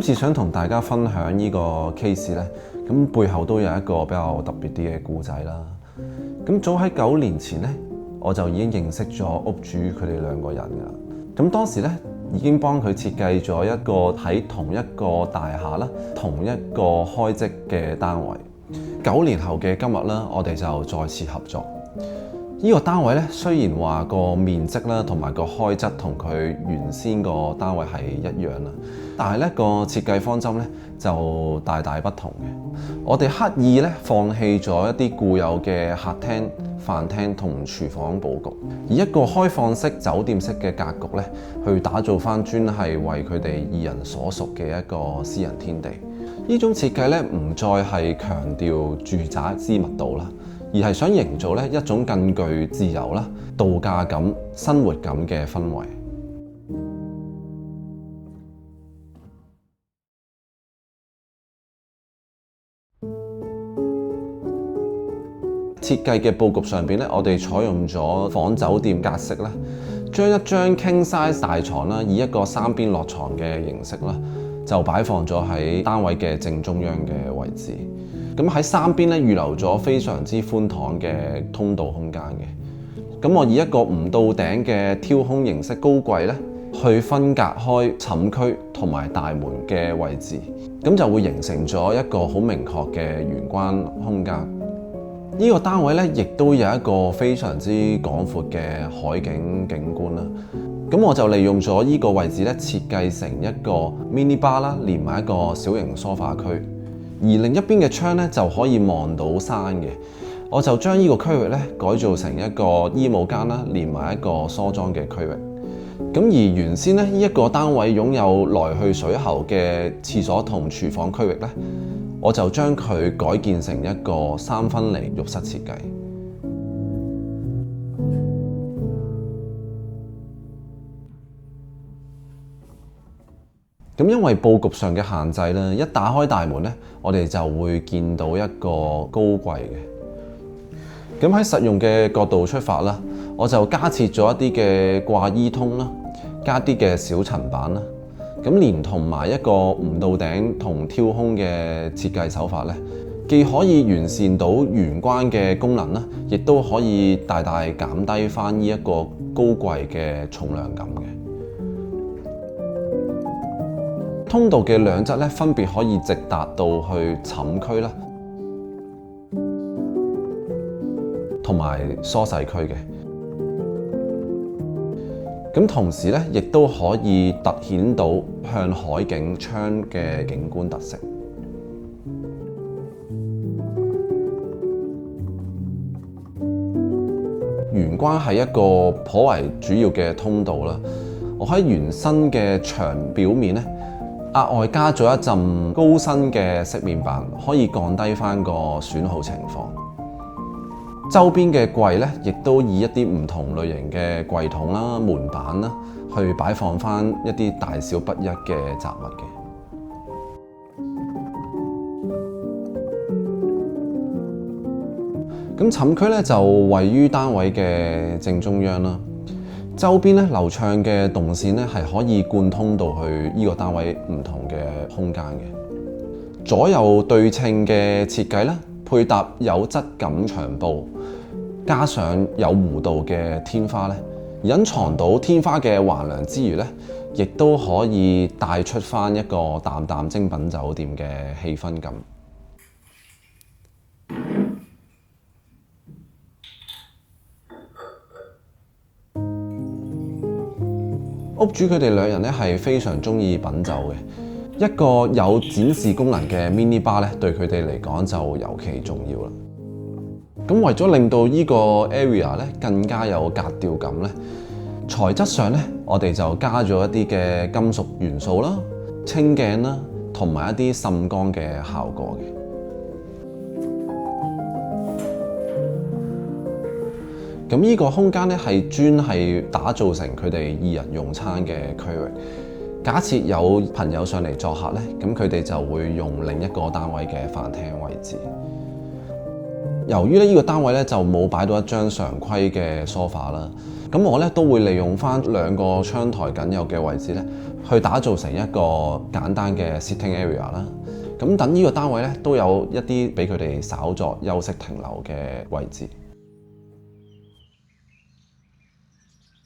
今次想同大家分享呢個 case 咧，咁背後都有一個比較特別啲嘅故仔啦。咁早喺9年前咧，我就已經認識咗屋主佢哋兩個人㗎。咁當時咧已經幫佢設計咗一個喺同一個大廈啦、同一個開則嘅單位。9年後嘅今日啦，我哋就再次合作。呢個單位咧，雖然話個面積啦同埋個開則同佢原先個單位係一樣啦，但係咧個設計方針咧就大大不同嘅。我哋刻意咧放棄咗一啲固有嘅客廳、飯廳同廚房佈局，以一個開放式酒店式嘅格局咧，去打造翻專係為佢哋二人所屬嘅一個私人天地。呢種設計咧唔再係強調住宅之密度啦，而係想營造咧一種更具自由啦、度假感、生活感嘅氛圍。設計嘅佈局上邊咧，我哋採用咗仿酒店格式啦，將一張 king size 大床啦，以一個3邊落床嘅形式啦，就擺放咗喺單位嘅正中央嘅位置。咁喺3邊咧預留咗非常之寬敞嘅通道空間嘅。咁我以一個唔到頂嘅挑空形式高櫃咧，去分隔開寢區同埋大門嘅位置，咁就會形成咗一個好明確嘅玄關空間。呢個單位咧，亦都有一個非常之廣闊嘅海景景觀啦。咁我就利用咗呢個位置咧，設計成一個 mini bar 啦，連埋一個小型梳化區。而另一邊嘅窗咧，就可以望到山嘅。我就將呢個區域咧改造成一個衣帽間啦，連埋一個梳妝嘅區域。咁而原先咧，呢一個單位擁有來去水喉嘅廁所同廚房區域咧，我就將佢改建成一個3分離浴室設計。咁因為佈局上嘅限制咧，一打開大門咧，我哋就會見到一個高櫃嘅。咁喺實用嘅角度出發啦，我就加設咗一啲嘅掛衣通啦，加啲嘅小層板啦。咁連同埋一個唔到頂同挑空嘅設計手法咧，既可以完善到玄關嘅功能啦，亦都可以大大減低翻呢一個高櫃嘅重量感嘅。通道嘅兩側咧，分別可以直達到去寢區啦，同埋梳洗區嘅。咁同時咧，亦都可以突顯到向海景窗嘅景觀特色。玄關係一個頗為主要嘅通道啦。我喺原身嘅牆表面咧，額外加咗一陣高身嘅飾面板，可以降低翻個損耗情況。周邊嘅櫃咧，亦都以一啲唔同類型嘅櫃筒啦、門板啦，去擺放翻一啲大小不一嘅雜物嘅。咁寢區咧就位於單位嘅正中央啦，周邊咧流暢嘅動線咧係可以貫通到去呢個單位唔同嘅空間嘅。左右對稱嘅設計咧，配搭有質感牆布，加上有弧度嘅天花咧，隱藏到天花嘅橫樑之餘咧，亦都可以帶出翻一個淡淡精品酒店嘅氣氛感。屋主佢哋兩人咧係非常中意品酒嘅。一個有展示功能嘅 mini bar 咧，對佢哋嚟講就尤其重要啦。咁為咗令到呢個 area 咧更加有格調感咧，材質上咧我哋就加咗一啲嘅金屬元素啦、清鏡啦，同埋一啲滲光嘅效果嘅。咁呢個空間咧係專係打造成佢哋二人用餐嘅區域。假設有朋友上嚟作客咧，咁佢哋就會用另一個單位嘅飯廳位置。由於呢個單位咧就冇擺到一張常規嘅梳化啦，咁我咧都會利用翻2個窗台僅有嘅位置咧，去打造成一個簡單嘅 sitting area 啦。咁等呢個單位咧都有一啲俾佢哋稍作休息停留嘅位置。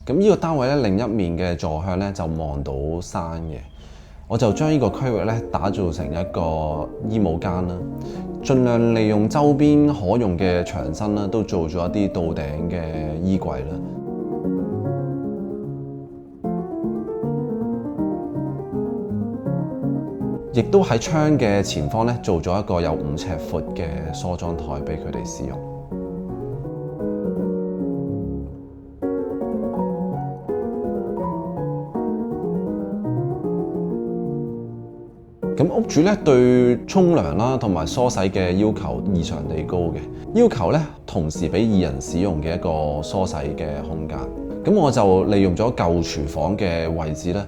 咁呢個單位咧另一面嘅坐向咧就望到山嘅，我就將呢個區域咧打造成一個衣帽間啦，盡量利用周邊可用嘅牆身啦，都做咗一啲到頂嘅衣櫃啦。亦都喺窗嘅前方咧做咗一個有5尺闊嘅梳妝台俾佢哋使用。咁屋主咧對沖涼啦同埋梳洗嘅要求異常地高嘅，要求咧同時俾2人使用嘅一個梳洗嘅空間。咁我就利用咗舊廚房嘅位置咧，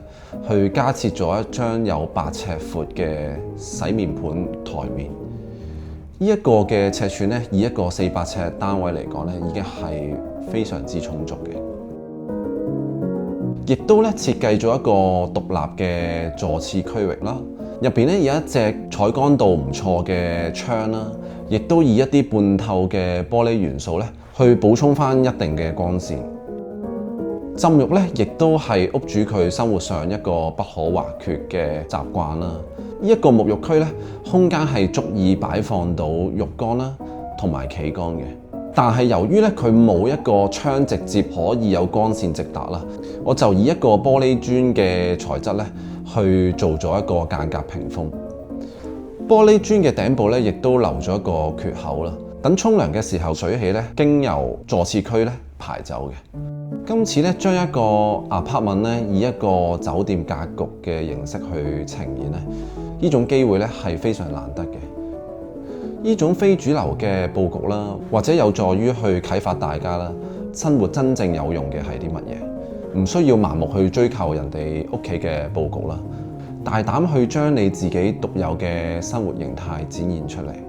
去加設咗一張有8尺闊嘅洗面盤台面。呢一個嘅尺寸咧，以一個400尺單位嚟講咧，已經係非常之充足嘅。亦都咧設計咗一個獨立嘅坐廁區域啦，入邊咧有一隻採光度唔錯嘅窗啦，亦都以一啲半透嘅玻璃元素咧，去補充翻一定嘅光線。浸浴咧，亦都係屋主佢生活上一個不可或缺嘅習慣啦。呢一個沐浴區咧，空間係足以擺放到浴缸啦，同埋企缸嘅。但係由於咧佢冇一個窗直接可以有光線直達啦，我就以一個玻璃磚嘅材質咧去做咗一個間隔屏風。玻璃磚嘅頂部咧，亦都留咗一個缺口啦，等沖涼嘅時候水氣咧經由坐廁區咧排走嘅。今次咧將一個 apartment 咧以一個酒店格局嘅形式去呈現咧，呢種機會咧係非常難得嘅。呢種非主流嘅佈局啦，或者有助於去啟發大家啦，生活真正有用嘅係啲乜嘢，唔需要盲目去追求人哋屋企嘅佈局啦，大膽去將你自己獨有嘅生活形態展現出嚟。